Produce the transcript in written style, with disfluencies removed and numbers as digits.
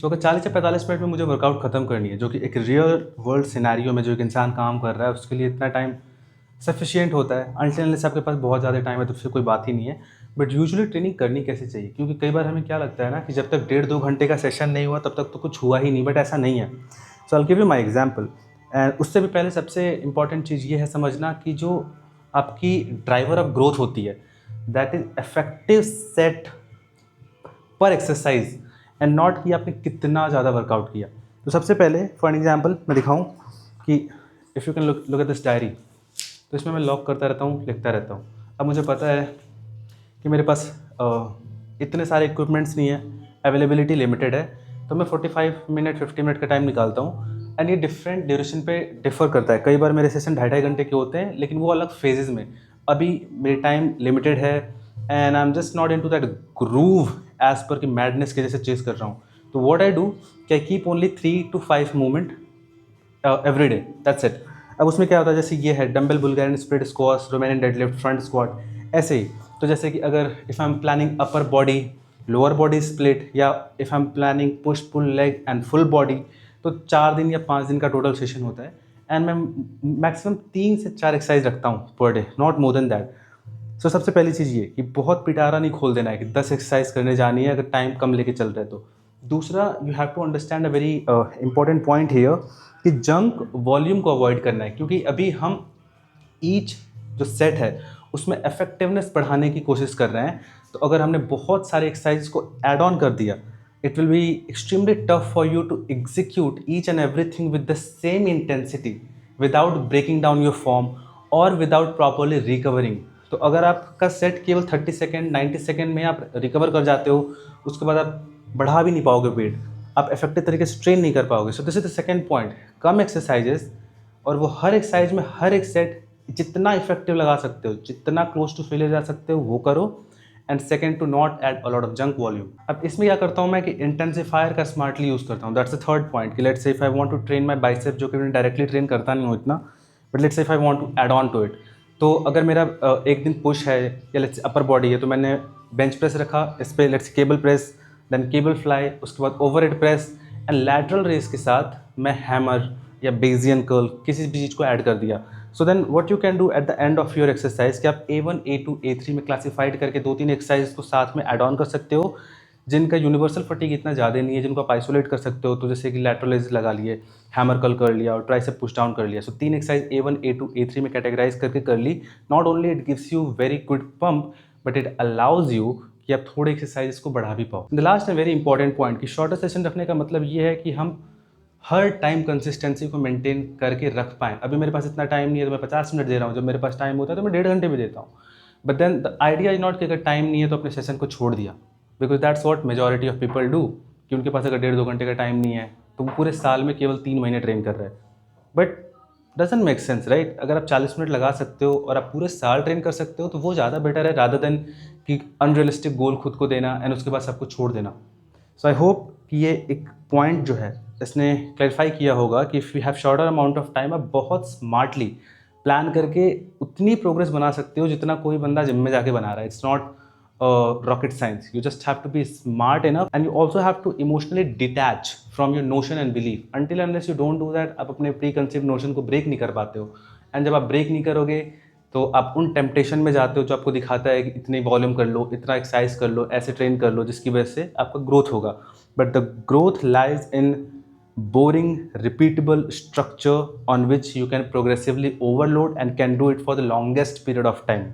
तो अगर 40 या 45 मिनट में मुझे वर्कआउट ख़त्म करनी है, जो कि एक रियल वर्ल्ड सिनेरियो में जो एक इंसान काम कर रहा है, उसके लिए इतना टाइम सफिशिएंट होता है। अनटिल अनलेस आपके पास बहुत ज़्यादा टाइम है तो फिर कोई बात ही नहीं है। बट यूजुअली ट्रेनिंग करनी कैसे चाहिए, क्योंकि कई बार हमें क्या लगता है ना कि जब तक 1.5-2 घंटे का सेशन नहीं हुआ तब तक तो कुछ हुआ ही नहीं, बट ऐसा नहीं है। So I will give you my example. And उससे भी पहले सबसे इंपॉर्टेंट चीज़ ये है समझना कि जो आपकी ड्राइवर ऑफ ग्रोथ होती है, दैट इज इफेक्टिव सेट पर एक्सरसाइज एंड नॉट कि आपने कितना ज़्यादा वर्कआउट किया। तो सबसे पहले फॉर एग्जांपल मैं दिखाऊं कि if you can look at this diary, तो इसमें मैं लॉक करता रहता हूँ, लिखता रहता हूँ। अब मुझे पता है कि मेरे पास इतने सारे इक्विपमेंट्स नहीं है, अवेलेबिलिटी लिमिटेड है, तो मैं 45 मिनट 50 मिनट का टाइम निकालता हूँ। एंड ये डिफरेंट ड्यूरेशन पे डिफर करता है। कई बार मेरे सेशन 2.5 घंटे के होते हैं, लेकिन वो अलग फेजेस में। अभी मेरी टाइम लिमिटेड है and I am just not into that groove as per कि मैडनेस के जैसे चेस कर रहा हूँ। तो वॉट आई डू कि I keep only 3 to 5 movement every day, that's it. अब उसमें क्या होता है, जैसे ये है dumbbell Bulgarian split squats, Romanian deadlift, front squat, ऐसे ही। तो जैसे कि अगर if I am planning upper body, lower body split, या if I am planning push pull leg and full body, तो 4 दिन या 5 दिन का टोटल सेशन होता है। एंड मैं मैक्सिमम 3 से 4 एक्सरसाइज रखता हूँ per day, not more than that. So सबसे पहली चीज़ ये कि बहुत पिटारा नहीं खोल देना है कि 10 एक्सरसाइज करने जानी है अगर टाइम कम लेके चल रहे तो। दूसरा, you have to understand a very important point here कि जंक वॉल्यूम को अवॉइड करना है, क्योंकि अभी हम ईच जो सेट है उसमें इफेक्टिवनेस बढ़ाने की कोशिश कर रहे हैं। तो अगर हमने बहुत सारे एक्सरसाइज को ऐड ऑन कर दिया, it will be extremely tough for you to execute each and everything with the same intensity without breaking down your form or without properly recovering. तो अगर आपका सेट केवल 30 सेकेंड 90 सेकेंड में आप recover कर जाते हो, उसके बाद आप बढ़ा भी नहीं पाओगे वेट, आप इफेक्टिव तरीके से ट्रेन नहीं कर पाओगे। So this is the second point, come exercises, और वो हर एक्सरसाइज में हर एक सेट जितना इफेक्टिव लगा सकते हो, जितना क्लोज टू फेलियर जा सकते हो वो करो। And second, to not add a lot of junk volume. अब इसमें क्या करता हूँ मैं कि इंटेंसिफायर का स्मार्टली यूज़ करता हूँ। दैट्स द थर्ड पॉइंट कि let's say if I want to train my bicep, जो कि मैं डायरेक्टली ट्रेन करता नहीं हूँ इतना, but let's say if I want to add on to it, तो अगर मेरा एक दिन पुश है या लेट्स अपर बॉडी है, तो मैंने बेंच प्रेस रखा, इस पर let's cable press, then cable fly, उसके बाद overhead press, and lateral raise के साथ मैं हैमर या बेजियन कर्ल किसी भी चीज़ को ऐड कर दिया। So then what you can do at the end of your exercise कि आप A1 A2 A3 में क्लासीफाइड करके 2-3 एक्सरसाइज को साथ में ऐड ऑन कर सकते हो, जिनका यूनिवर्सल फटीग इतना ज़्यादा नहीं है, जिनको आप आइसोलेट कर सकते हो। तो जैसे कि लैटरल रेज लगा लिए, हैमर कर्ल कर लिया और ट्राइसेप पुश डाउन कर लिया। सो 3 एक्सरसाइज A1 A2 A3 में कैटेगराइज करके कर ली। Not only it gives you very good pump, but it allows you कि आप थोड़े एक्सरसाइज को बढ़ा भी पाओ। The last and very important point कि शॉर्टर सेशन रखने का मतलब ये है कि हम हर टाइम कंसिस्टेंसी को मेंटेन करके रख पाएँ। अभी मेरे पास इतना टाइम नहीं है तो मैं 50 मिनट दे रहा हूँ, जब मेरे पास टाइम होता है तो मैं 1.5 घंटे भी देता हूँ। But then the idea is not कि अगर टाइम नहीं है तो अपने सेशन को छोड़ दिया, because that's what majority of people do, कि उनके पास अगर 1.5-2 घंटे का टाइम नहीं है तो वो पूरे साल में केवल 3 महीने ट्रेन कर रहे हैं। But doesn't make sense, right? अगर आप 40 मिनट लगा सकते हो और आप पूरे साल ट्रेन कर सकते हो तो वो ज़्यादा बेटर है, रादर देन कि अनरियलिस्टिक गोल खुद को देना एंड उसके बाद सब कुछ छोड़ देना। सो आई होप कि ये एक पॉइंट जो है इसने क्लैरिफाई किया होगा कि if you have shorter amount of time, आप बहुत स्मार्टली प्लान करके उतनी प्रोग्रेस बना सकते हो जितना कोई बंदा जिम में जाके बना रहा है। It's not rocket science. You just have to be smart enough and you also have to emotionally detach from your notion and belief. Until unless you don't do that, आप अपने प्री-कंसीव्ड नोशन को break नहीं कर पाते हो। And जब आप break नहीं करोगे तो आप उन टेम्पटेशन में जाते हो जो आपको दिखाता है कि इतनी वॉल्यूम कर लो, इतना एक्सरसाइज कर लो, ऐसे ट्रेन कर लो, जिसकी वजह से आपका ग्रोथ होगा। But the growth lies in boring repeatable structure on which you can progressively overload and can do it for the longest period of time.